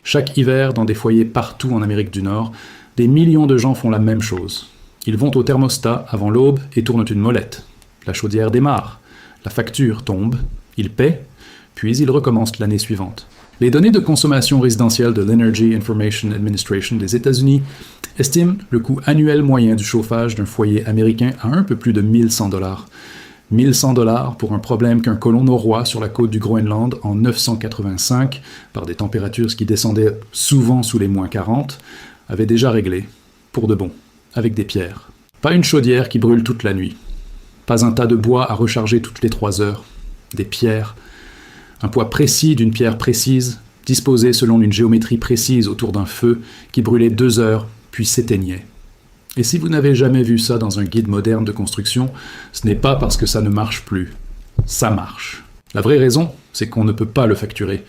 Chaque hiver, dans des foyers partout en Amérique du Nord, des millions de gens font la même chose. Ils vont au thermostat avant l'aube et tournent une molette. La chaudière démarre, la facture tombe, ils paient, puis ils recommencent l'année suivante. Les données de consommation résidentielle de l'Energy Information Administration des États-Unis estiment le coût annuel moyen du chauffage d'un foyer américain à un peu plus de 1100 $. 1100 $ pour un problème qu'un colon norrois sur la côte du Groenland en 985, par des températures qui descendaient souvent sous les moins 40, avait déjà réglé, pour de bon, avec des pierres. Pas une chaudière qui brûle toute la nuit. Pas un tas de bois à recharger toutes les 3 heures. Des pierres. Un poids précis d'une pierre précise, disposée selon une géométrie précise autour d'un feu qui brûlait 2 heures, puis s'éteignait. Et si vous n'avez jamais vu ça dans un guide moderne de construction, ce n'est pas parce que ça ne marche plus. Ça marche. La vraie raison, c'est qu'on ne peut pas le facturer.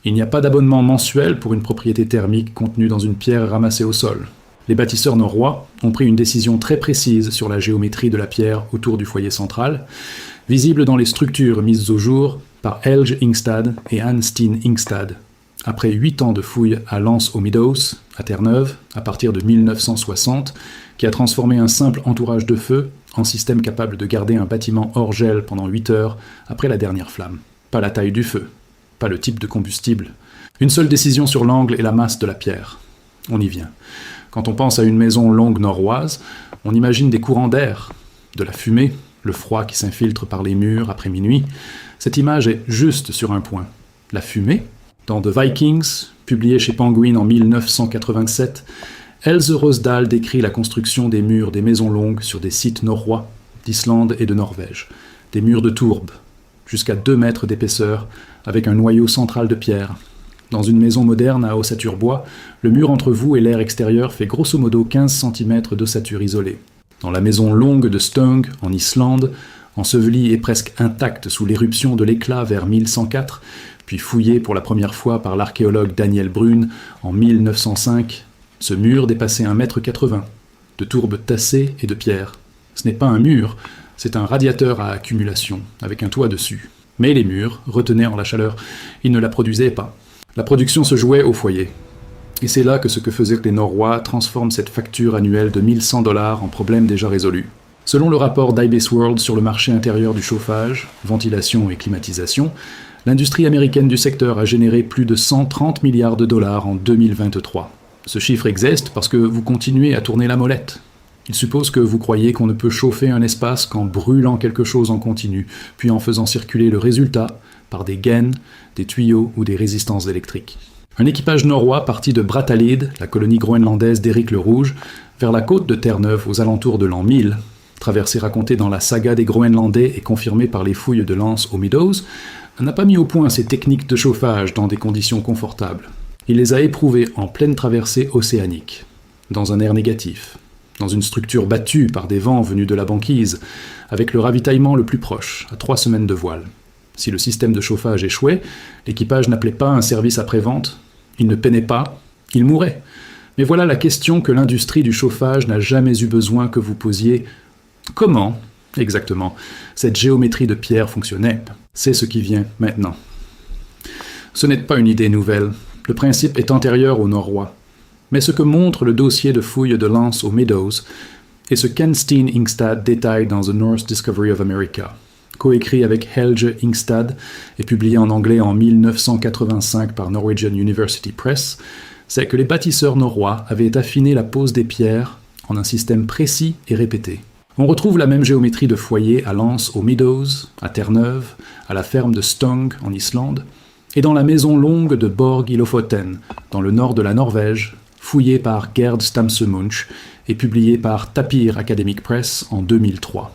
Il n'y a pas d'abonnement mensuel pour une propriété thermique contenue dans une pierre ramassée au sol. Les bâtisseurs norrois ont pris une décision très précise sur la géométrie de la pierre autour du foyer central, visible dans les structures mises au jour par Helge Ingstad et Anne Steen Ingstad. Après 8 ans de fouilles à Lance aux Meadows, à Terre-Neuve, à partir de 1960, qui a transformé un simple entourage de feu en système capable de garder un bâtiment hors gel pendant 8 heures après la dernière flamme. Pas la taille du feu, pas le type de combustible. Une seule décision sur l'angle et la masse de la pierre. On y vient. Quand on pense à une maison longue norroise, on imagine des courants d'air, de la fumée, le froid qui s'infiltre par les murs après minuit. Cette image est juste sur un point. La fumée. Dans The Vikings, publié chez Penguin en 1987, Else Rosdahl décrit la construction des murs des maisons longues sur des sites norrois, d'Islande et de Norvège. Des murs de tourbe, jusqu'à 2 mètres d'épaisseur, avec un noyau central de pierre. Dans une maison moderne à ossature bois, le mur entre vous et l'air extérieur fait grosso modo 15 cm d'ossature isolée. Dans la maison longue de Stong, en Islande, ensevelie et presque intacte sous l'éruption de l'éclat vers 1104, puis fouillée pour la première fois par l'archéologue Daniel Brune en 1905, ce mur dépassait 1,80 m, de tourbes tassées et de pierre. Ce n'est pas un mur, c'est un radiateur à accumulation, avec un toit dessus. Mais les murs retenaient en la chaleur, ils ne la produisaient pas. La production se jouait au foyer. Et c'est là que ce que faisaient les Norrois transforme cette facture annuelle de 1100 $ en problème déjà résolu. Selon le rapport d'IBIS World sur le marché intérieur du chauffage, ventilation et climatisation, l'industrie américaine du secteur a généré plus de 130 milliards de dollars en 2023. Ce chiffre existe parce que vous continuez à tourner la molette. Il suppose que vous croyez qu'on ne peut chauffer un espace qu'en brûlant quelque chose en continu, puis en faisant circuler le résultat par des gaines, des tuyaux ou des résistances électriques. Un équipage norrois parti de Brattahlid, la colonie groenlandaise d'Éric le Rouge, vers la côte de Terre-Neuve aux alentours de l'an 1000, traversée racontée dans la saga des Groenlandais et confirmée par les fouilles de Lance aux Meadows, n'a pas mis au point ces techniques de chauffage dans des conditions confortables. Il les a éprouvées en pleine traversée océanique, dans un air négatif, dans une structure battue par des vents venus de la banquise, avec le ravitaillement le plus proche, à 3 semaines de voile. Si le système de chauffage échouait, l'équipage n'appelait pas un service après-vente, il ne peinait pas, il mourait. Mais voilà la question que l'industrie du chauffage n'a jamais eu besoin que vous posiez. Comment, exactement, cette géométrie de pierre fonctionnait? C'est ce qui vient maintenant. Ce n'est pas une idée nouvelle, le principe est antérieur aux Norrois. Mais ce que montre le dossier de fouille de Lance aux Meadows et ce qu'Anne Steen Ingstad détaille dans The Norse Discovery of America, coécrit avec Helge Ingstad et publié en anglais en 1985 par Norwegian University Press, c'est que les bâtisseurs norrois avaient affiné la pose des pierres en un système précis et répété. On retrouve la même géométrie de foyer à Lance aux Meadows, à Terre-Neuve, à la ferme de Stong en Islande, et dans la maison longue de Borg i Lofoten, dans le nord de la Norvège, fouillée par Gerd Stamse-Munch et publiée par Tapir Academic Press en 2003.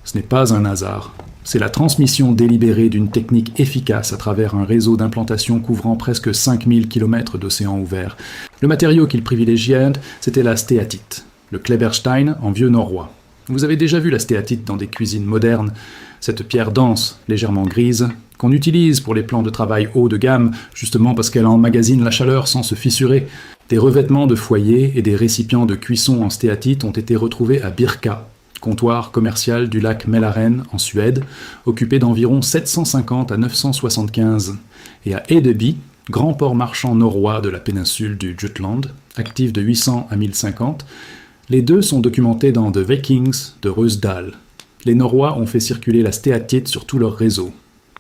Ce n'est pas un hasard. C'est la transmission délibérée d'une technique efficace à travers un réseau d'implantation couvrant presque 5000 km d'océan ouvert. Le matériau qu'il privilégiait, c'était la stéatite, le Kleberstein en vieux norrois. Vous avez déjà vu la stéatite dans des cuisines modernes, cette pierre dense, légèrement grise, qu'on utilise pour les plans de travail haut de gamme, justement parce qu'elle emmagasine la chaleur sans se fissurer. Des revêtements de foyer et des récipients de cuisson en stéatite ont été retrouvés à Birka, comptoir commercial du lac Mälaren en Suède, occupé d'environ 750 à 975, et à Hedeby, grand port marchand norrois de la péninsule du Jutland, actif de 800 à 1050, les deux sont documentés dans The Vikings de Rösdahl. Les Norrois ont fait circuler la stéatite sur tout leur réseau.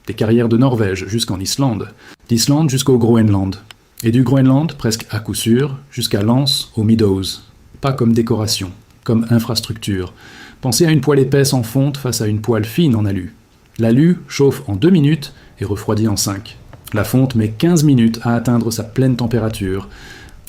Des carrières de Norvège jusqu'en Islande, d'Islande jusqu'au Groenland, et du Groenland, presque à coup sûr, jusqu'à Lens aux Meadows. Pas comme décoration, comme infrastructure. Pensez à une poêle épaisse en fonte face à une poêle fine en alu. L'alu chauffe en 2 minutes et refroidit en 5. La fonte met 15 minutes à atteindre sa pleine température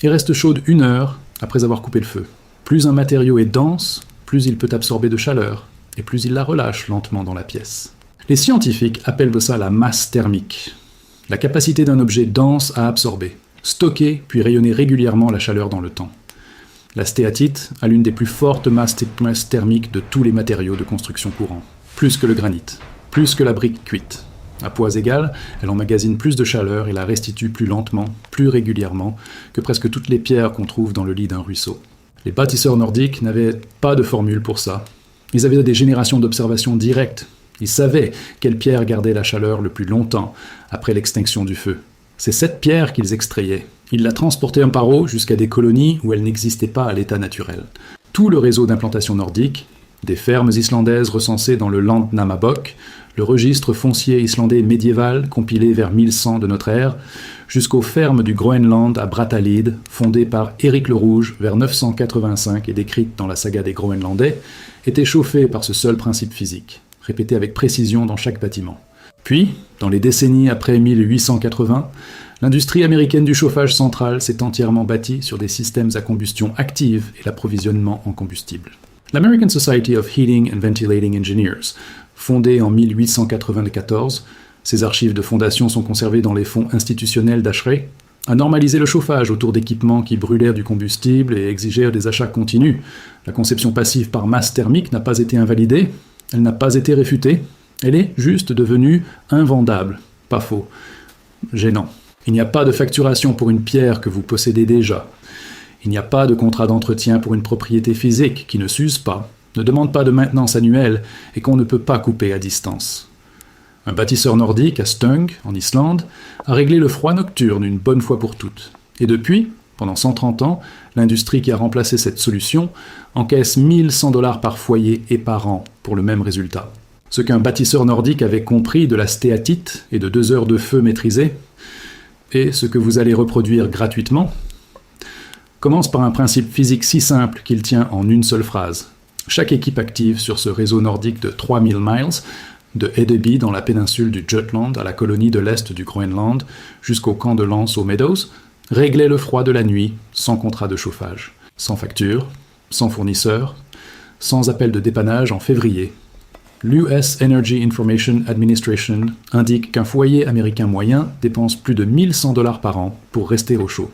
et reste chaude 1 heure après avoir coupé le feu. Plus un matériau est dense, plus il peut absorber de chaleur, et plus il la relâche lentement dans la pièce. Les scientifiques appellent ça la masse thermique, la capacité d'un objet dense à absorber, stocker puis rayonner régulièrement la chaleur dans le temps. La stéatite a l'une des plus fortes masses thermiques de tous les matériaux de construction courants, plus que le granit, plus que la brique cuite. À poids égal, elle emmagasine plus de chaleur et la restitue plus lentement, plus régulièrement que presque toutes les pierres qu'on trouve dans le lit d'un ruisseau. Les bâtisseurs nordiques n'avaient pas de formule pour ça. Ils avaient des générations d'observations directes. Ils savaient quelle pierre gardait la chaleur le plus longtemps après l'extinction du feu. C'est cette pierre qu'ils extrayaient. Ils la transportaient en paro jusqu'à des colonies où elle n'existait pas à l'état naturel. Tout le réseau d'implantation nordique, des fermes islandaises recensées dans le Landnámabók, le registre foncier islandais médiéval compilé vers 1100 de notre ère, jusqu'aux fermes du Groenland à Brattahlid, fondées par Éric le Rouge vers 985 et décrites dans la saga des Groenlandais, étaient chauffées par ce seul principe physique, répété avec précision dans chaque bâtiment. Puis, dans les décennies après 1880, l'industrie américaine du chauffage central s'est entièrement bâtie sur des systèmes à combustion active et l'approvisionnement en combustible. L'American Society of Heating and Ventilating Engineers, fondée en 1894, ses archives de fondation sont conservées dans les fonds institutionnels d'Ashray, a normalisé le chauffage autour d'équipements qui brûlèrent du combustible et exigèrent des achats continus. La conception passive par masse thermique n'a pas été invalidée, elle n'a pas été réfutée, elle est juste devenue invendable. Pas faux. Gênant. Il n'y a pas de facturation pour une pierre que vous possédez déjà. Il n'y a pas de contrat d'entretien pour une propriété physique qui ne s'use pas, ne demande pas de maintenance annuelle et qu'on ne peut pas couper à distance. Un bâtisseur nordique à Stung, en Islande, a réglé le froid nocturne une bonne fois pour toutes. Et depuis, pendant 130 ans, l'industrie qui a remplacé cette solution encaisse $1 100 par foyer et par an pour le même résultat. Ce qu'un bâtisseur nordique avait compris de la stéatite et de 2 heures de feu maîtrisé, et ce que vous allez reproduire gratuitement, commence par un principe physique si simple qu'il tient en une seule phrase. Chaque équipe active sur ce réseau nordique de 3000 miles, de Hedeby dans la péninsule du Jutland à la colonie de l'est du Groenland, jusqu'au camp de Lens aux Meadows, réglait le froid de la nuit, sans contrat de chauffage, sans facture, sans fournisseur, sans appel de dépannage en février. L'US Energy Information Administration indique qu'un foyer américain moyen dépense plus de $1 par an pour rester au chaud.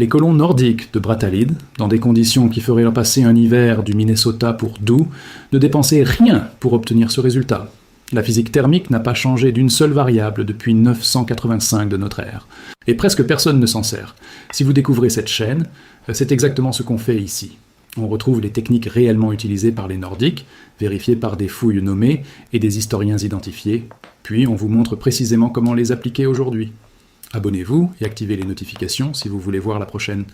Les colons nordiques de Brattahlid, dans des conditions qui feraient leur passer un hiver du Minnesota pour doux, ne dépensaient rien pour obtenir ce résultat. La physique thermique n'a pas changé d'une seule variable depuis 985 de notre ère. Et presque personne ne s'en sert. Si vous découvrez cette chaîne, c'est exactement ce qu'on fait ici. On retrouve les techniques réellement utilisées par les Nordiques, vérifiées par des fouilles nommées et des historiens identifiés, puis on vous montre précisément comment les appliquer aujourd'hui. Abonnez-vous et activez les notifications si vous voulez voir la prochaine.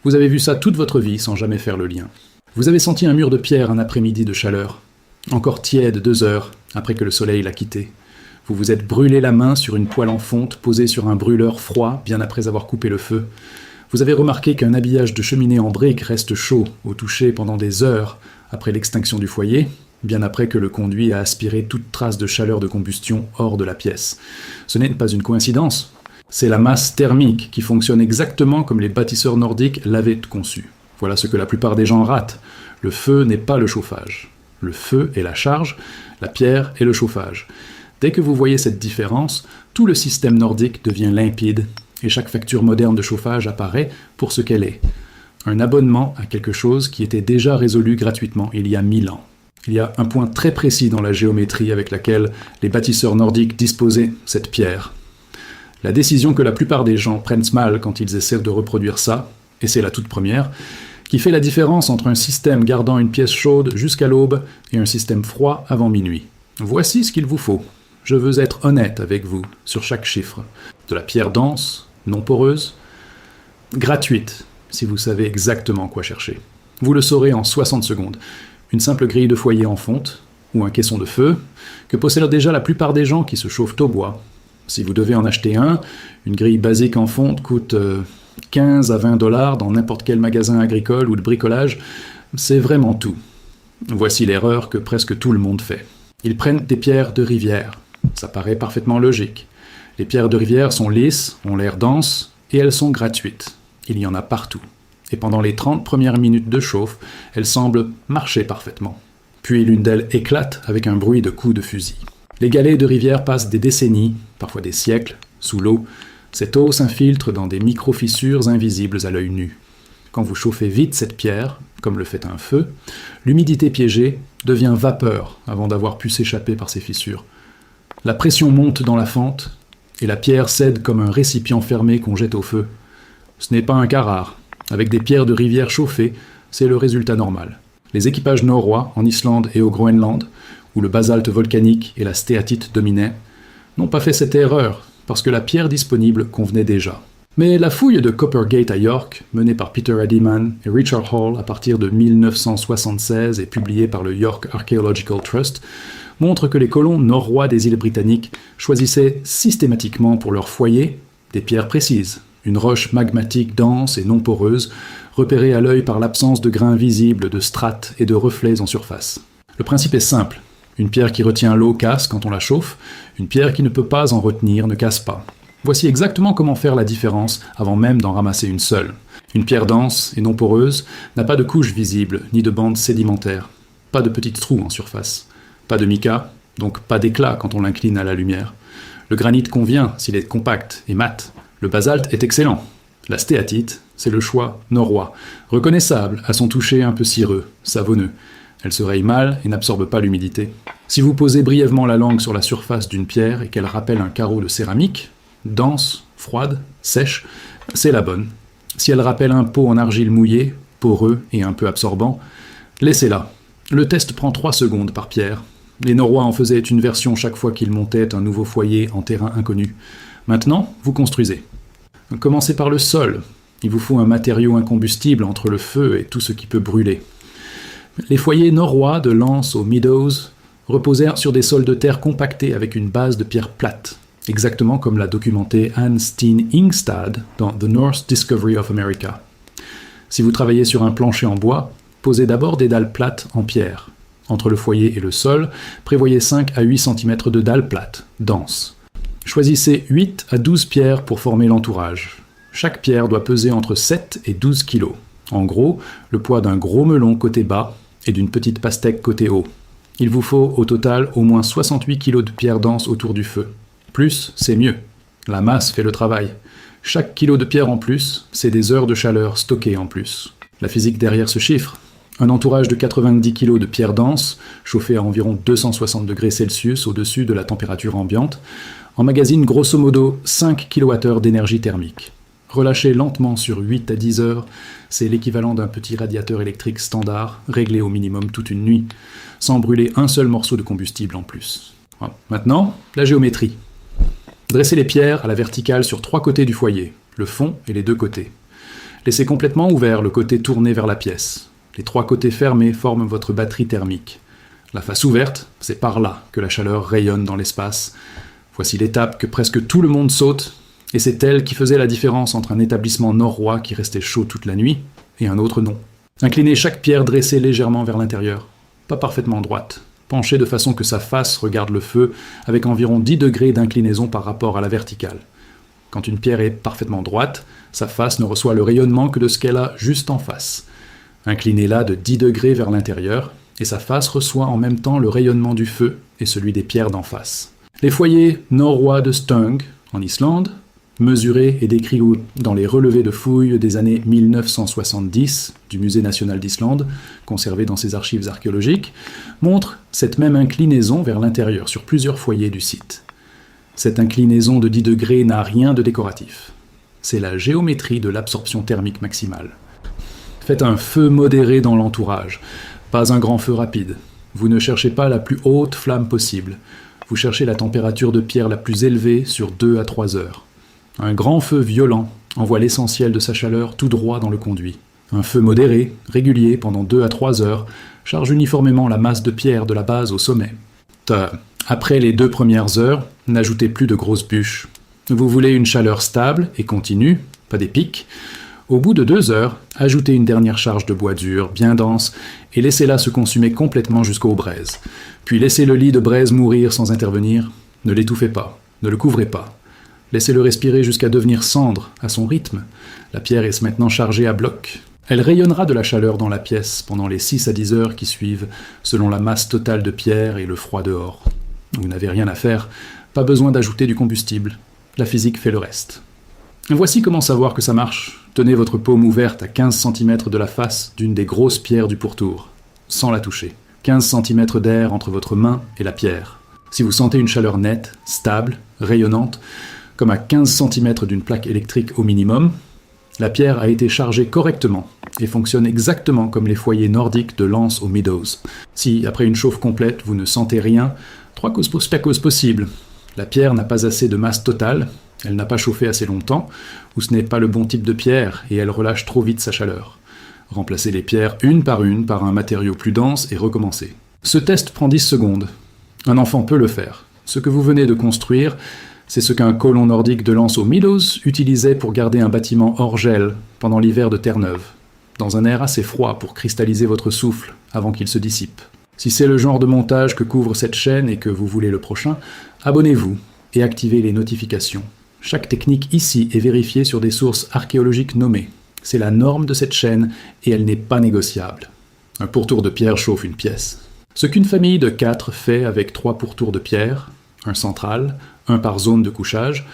Vous avez vu ça toute votre vie sans jamais faire le lien. Vous avez senti un mur de pierre un après-midi de chaleur, encore tiède 2 heures après que le soleil l'a quitté. Vous vous êtes brûlé la main sur une poêle en fonte posée sur un brûleur froid bien après avoir coupé le feu. Vous avez remarqué qu'un habillage de cheminée en briques reste chaud au toucher pendant des heures après l'extinction du foyer, bien après que le conduit a aspiré toute trace de chaleur de combustion hors de la pièce. Ce n'est pas une coïncidence. C'est la masse thermique qui fonctionne exactement comme les bâtisseurs nordiques l'avaient conçu. Voilà ce que la plupart des gens ratent. Le feu n'est pas le chauffage. Le feu est la charge, la pierre est le chauffage. Dès que vous voyez cette différence, tout le système nordique devient limpide et chaque facture moderne de chauffage apparaît pour ce qu'elle est. Un abonnement à quelque chose qui était déjà résolu gratuitement il y a 1000 ans. Il y a un point très précis dans la géométrie avec laquelle les bâtisseurs nordiques disposaient cette pierre. La décision que la plupart des gens prennent mal quand ils essaient de reproduire ça, et c'est la toute première, qui fait la différence entre un système gardant une pièce chaude jusqu'à l'aube et un système froid avant minuit. Voici ce qu'il vous faut. Je veux être honnête avec vous sur chaque chiffre. De la pierre dense, non poreuse, gratuite, si vous savez exactement quoi chercher. Vous le saurez en 60 secondes. Une simple grille de foyer en fonte, ou un caisson de feu, que possèdent déjà la plupart des gens qui se chauffent au bois. Si vous devez en acheter un, une grille basique en fonte coûte 15 à 20 $ dans n'importe quel magasin agricole ou de bricolage. C'est vraiment tout. Voici l'erreur que presque tout le monde fait. Ils prennent des pierres de rivière. Ça paraît parfaitement logique. Les pierres de rivière sont lisses, ont l'air denses, et elles sont gratuites. Il y en a partout. Et pendant les 30 premières minutes de chauffe, elles semblent marcher parfaitement. Puis l'une d'elles éclate avec un bruit de coups de fusil. Les galets de rivière passent des décennies, parfois des siècles, sous l'eau. Cette eau s'infiltre dans des micro-fissures invisibles à l'œil nu. Quand vous chauffez vite cette pierre, comme le fait un feu, l'humidité piégée devient vapeur avant d'avoir pu s'échapper par ces fissures. La pression monte dans la fente, et la pierre cède comme un récipient fermé qu'on jette au feu. Ce n'est pas un cas rare. Avec des pierres de rivière chauffées, c'est le résultat normal. Les équipages norrois, en Islande et au Groenland, où le basalte volcanique et la stéatite dominaient, n'ont pas fait cette erreur, parce que la pierre disponible convenait déjà. Mais la fouille de Coppergate à York, menée par Peter Addyman et Richard Hall à partir de 1976 et publiée par le York Archaeological Trust, montre que les colons norrois des îles britanniques choisissaient systématiquement pour leur foyer des pierres précises, une roche magmatique dense et non poreuse, repérée à l'œil par l'absence de grains visibles, de strates et de reflets en surface. Le principe est simple. Une pierre qui retient l'eau casse quand on la chauffe, une pierre qui ne peut pas en retenir ne casse pas. Voici exactement comment faire la différence avant même d'en ramasser une seule. Une pierre dense et non poreuse n'a pas de couche visible ni de bande sédimentaire, pas de petits trous en surface, pas de mica, donc pas d'éclat quand on l'incline à la lumière. Le granit convient s'il est compact et mat. Le basalte est excellent. La stéatite, c'est le choix norrois, reconnaissable à son toucher un peu cireux, savonneux. Elle se raye mal et n'absorbe pas l'humidité. Si vous posez brièvement la langue sur la surface d'une pierre et qu'elle rappelle un carreau de céramique, dense, froide, sèche, c'est la bonne. Si elle rappelle un pot en argile mouillé, poreux et un peu absorbant, laissez-la. Le test prend 3 secondes par pierre. Les Norrois en faisaient une version chaque fois qu'ils montaient un nouveau foyer en terrain inconnu. Maintenant, vous construisez. Commencez par le sol. Il vous faut un matériau incombustible entre le feu et tout ce qui peut brûler. Les foyers norrois de Lance aux Meadows reposèrent sur des sols de terre compactés avec une base de pierre plate, exactement comme l'a documenté Anne Steen Ingstad dans The Norse Discovery of America. Si vous travaillez sur un plancher en bois, posez d'abord des dalles plates en pierre. Entre le foyer et le sol, prévoyez 5 à 8 cm de dalles plates, denses. Choisissez 8 à 12 pierres pour former l'entourage. Chaque pierre doit peser entre 7 et 12 kg. En gros, le poids d'un gros melon côté bas et d'une petite pastèque côté haut. Il vous faut au total au moins 68 kg de pierre dense autour du feu. Plus, c'est mieux. La masse fait le travail. Chaque kilo de pierre en plus, c'est des heures de chaleur stockées en plus. La physique derrière ce chiffre. Un entourage de 90 kg de pierre dense, chauffé à environ 260 degrés Celsius au-dessus de la température ambiante, emmagasine grosso modo 5 kWh d'énergie thermique. Relâché lentement sur 8 à 10 heures, c'est l'équivalent d'un petit radiateur électrique standard, réglé au minimum toute une nuit, sans brûler un seul morceau de combustible en plus. Maintenant, la géométrie. Dressez les pierres à la verticale sur 3 côtés du foyer, le fond et les 2 côtés. Laissez complètement ouvert le côté tourné vers la pièce. Les 3 côtés fermés forment votre batterie thermique. La face ouverte, c'est par là que la chaleur rayonne dans l'espace. Voici l'étape que presque tout le monde saute, et c'est elle qui faisait la différence entre un établissement norrois qui restait chaud toute la nuit et un autre non. Inclinez chaque pierre dressée légèrement vers l'intérieur, pas parfaitement droite. Penchez de façon que sa face regarde le feu avec environ 10 degrés d'inclinaison par rapport à la verticale. Quand une pierre est parfaitement droite, sa face ne reçoit le rayonnement que de ce qu'elle a juste en face. Inclinez-la de 10 degrés vers l'intérieur, et sa face reçoit en même temps le rayonnement du feu et celui des pierres d'en face. Les foyers norrois de Stung, en Islande, mesurés et décrits dans les relevés de fouilles des années 1970 du Musée national d'Islande, conservés dans ses archives archéologiques, montrent cette même inclinaison vers l'intérieur sur plusieurs foyers du site. Cette inclinaison de 10 degrés n'a rien de décoratif. C'est la géométrie de l'absorption thermique maximale. Faites un feu modéré dans l'entourage, pas un grand feu rapide. Vous ne cherchez pas la plus haute flamme possible. Vous cherchez la température de pierre la plus élevée sur 2 à 3 heures. Un grand feu violent envoie l'essentiel de sa chaleur tout droit dans le conduit. Un feu modéré, régulier, pendant 2 à 3 heures, charge uniformément la masse de pierre de la base au sommet. Après les 2 premières heures, n'ajoutez plus de grosses bûches. Vous voulez une chaleur stable et continue, pas des pics. Au bout de 2 heures, ajoutez une dernière charge de bois dur, bien dense, et laissez-la se consumer complètement jusqu'aux braises. Puis laissez le lit de braise mourir sans intervenir. Ne l'étouffez pas, ne le couvrez pas. Laissez-le respirer jusqu'à devenir cendre, à son rythme. La pierre est maintenant chargée à bloc. Elle rayonnera de la chaleur dans la pièce pendant les 6 à 10 heures qui suivent, selon la masse totale de pierre et le froid dehors. Vous n'avez rien à faire, pas besoin d'ajouter du combustible. La physique fait le reste. Voici comment savoir que ça marche. Tenez votre paume ouverte à 15 cm de la face d'une des grosses pierres du pourtour, sans la toucher. 15 cm d'air entre votre main et la pierre. Si vous sentez une chaleur nette, stable, rayonnante, comme à 15 cm d'une plaque électrique au minimum, la pierre a été chargée correctement et fonctionne exactement comme les foyers nordiques de Lance aux Meadows. Si, après une chauffe complète, vous ne sentez rien, 3 causes possibles. La pierre n'a pas assez de masse totale, elle n'a pas chauffé assez longtemps, ou ce n'est pas le bon type de pierre et elle relâche trop vite sa chaleur. Remplacez les pierres une par un matériau plus dense et recommencez. Ce test prend 10 secondes. Un enfant peut le faire. Ce que vous venez de construire, c'est ce qu'un colon nordique de Lance aux Meadows utilisait pour garder un bâtiment hors gel pendant l'hiver de Terre-Neuve, dans un air assez froid pour cristalliser votre souffle avant qu'il se dissipe. Si c'est le genre de montage que couvre cette chaîne et que vous voulez le prochain, abonnez-vous et activez les notifications. Chaque technique ici est vérifiée sur des sources archéologiques nommées. C'est la norme de cette chaîne et elle n'est pas négociable. Un pourtour de pierre chauffe une pièce. Ce qu'une famille de 4 fait avec 3 pourtours de pierre, un central, un par zone de couchage,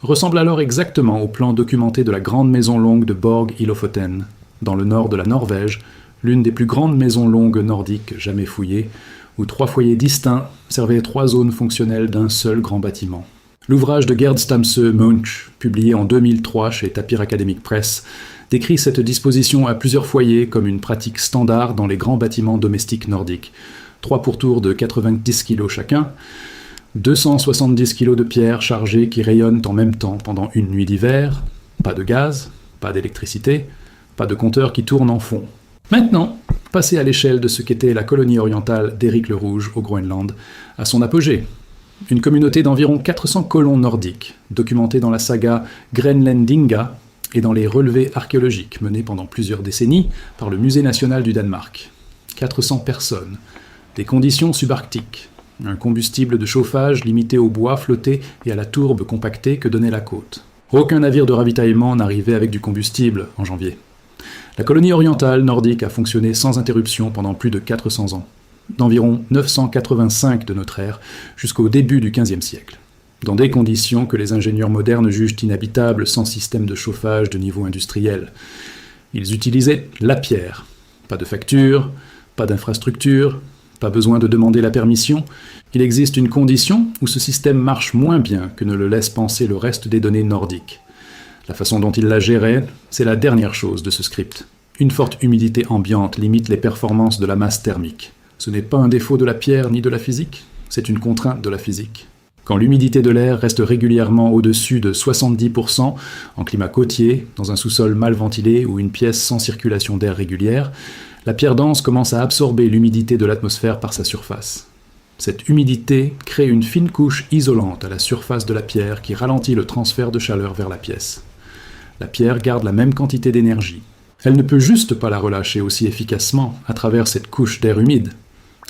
ressemble alors exactement au plan documenté de la grande maison longue de Borg-Ilofoten, dans le nord de la Norvège, l'une des plus grandes maisons longues nordiques jamais fouillées, où 3 foyers distincts servaient 3 zones fonctionnelles d'un seul grand bâtiment. L'ouvrage de Gerd Stamse Munch, publié en 2003 chez Tapir Academic Press, décrit cette disposition à plusieurs foyers comme une pratique standard dans les grands bâtiments domestiques nordiques. 3 pourtours de 90 kg chacun, 270 kg de pierre chargées qui rayonnent en même temps pendant une nuit d'hiver, pas de gaz, pas d'électricité, pas de compteur qui tourne en fond. Maintenant, passez à l'échelle de ce qu'était la colonie orientale d'Éric le Rouge au Groenland, à son apogée. Une communauté d'environ 400 colons nordiques, documentée dans la saga Grenlandinga et dans les relevés archéologiques menés pendant plusieurs décennies par le Musée national du Danemark. 400 personnes, des conditions subarctiques, un combustible de chauffage limité au bois flotté et à la tourbe compactée que donnait la côte. Aucun navire de ravitaillement n'arrivait avec du combustible en janvier. La colonie orientale nordique a fonctionné sans interruption pendant plus de 400 ans, d'environ 985 de notre ère jusqu'au début du XVe siècle, dans des conditions que les ingénieurs modernes jugent inhabitables sans système de chauffage de niveau industriel. Ils utilisaient la pierre. Pas de facture, pas d'infrastructure, pas besoin de demander la permission. Il existe une condition où ce système marche moins bien que ne le laisse penser le reste des données nordiques. La façon dont il la gérait, c'est la dernière chose de ce script. Une forte humidité ambiante limite les performances de la masse thermique. Ce n'est pas un défaut de la pierre ni de la physique, c'est une contrainte de la physique. Quand l'humidité de l'air reste régulièrement au-dessus de 70% en climat côtier, dans un sous-sol mal ventilé ou une pièce sans circulation d'air régulière, la pierre dense commence à absorber l'humidité de l'atmosphère par sa surface. Cette humidité crée une fine couche isolante à la surface de la pierre qui ralentit le transfert de chaleur vers la pièce. La pierre garde la même quantité d'énergie. Elle ne peut juste pas la relâcher aussi efficacement à travers cette couche d'air humide.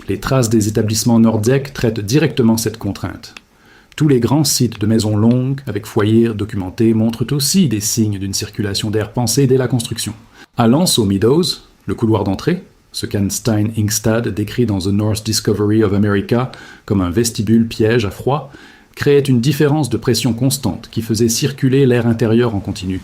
Les traces des établissements nordiques traitent directement cette contrainte. Tous les grands sites de maisons longues, avec foyers documentés, montrent aussi des signes d'une circulation d'air pensée dès la construction. À Lance aux Meadows, le couloir d'entrée, ce qu'Anne Stein Ingstad décrit dans The North Discovery of America comme un vestibule piège à froid, créait une différence de pression constante qui faisait circuler l'air intérieur en continu,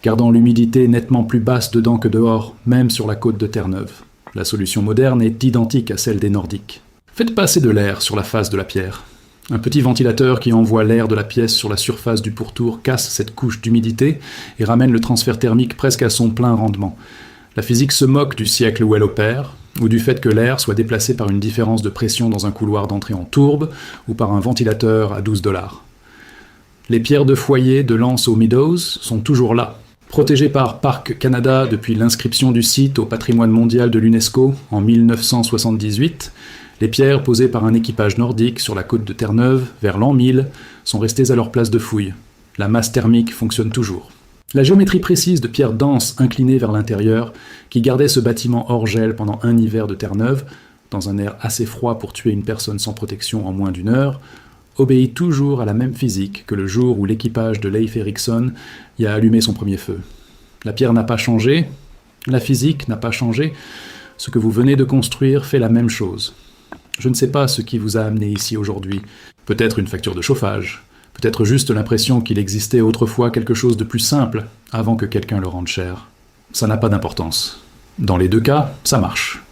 gardant l'humidité nettement plus basse dedans que dehors, même sur la côte de Terre-Neuve. La solution moderne est identique à celle des Nordiques. Faites passer de l'air sur la face de la pierre. Un petit ventilateur qui envoie l'air de la pièce sur la surface du pourtour casse cette couche d'humidité et ramène le transfert thermique presque à son plein rendement. La physique se moque du siècle où elle opère, ou du fait que l'air soit déplacé par une différence de pression dans un couloir d'entrée en tourbe, ou par un ventilateur à 12 $. Les pierres de foyer de Lance aux Meadows sont toujours là. Protégées par Parc Canada depuis l'inscription du site au patrimoine mondial de l'UNESCO en 1978, les pierres posées par un équipage nordique sur la côte de Terre-Neuve vers l'an 1000 sont restées à leur place de fouille. La masse thermique fonctionne toujours. La géométrie précise de pierres denses inclinées vers l'intérieur, qui gardait ce bâtiment hors gel pendant un hiver de Terre-Neuve, dans un air assez froid pour tuer une personne sans protection en moins d'une heure, obéit toujours à la même physique que le jour où l'équipage de Leif Erikson y a allumé son premier feu. La pierre n'a pas changé, la physique n'a pas changé, ce que vous venez de construire fait la même chose. Je ne sais pas ce qui vous a amené ici aujourd'hui, peut-être une facture de chauffage, peut-être juste l'impression qu'il existait autrefois quelque chose de plus simple avant que quelqu'un le rende cher. Ça n'a pas d'importance. Dans les deux cas, ça marche.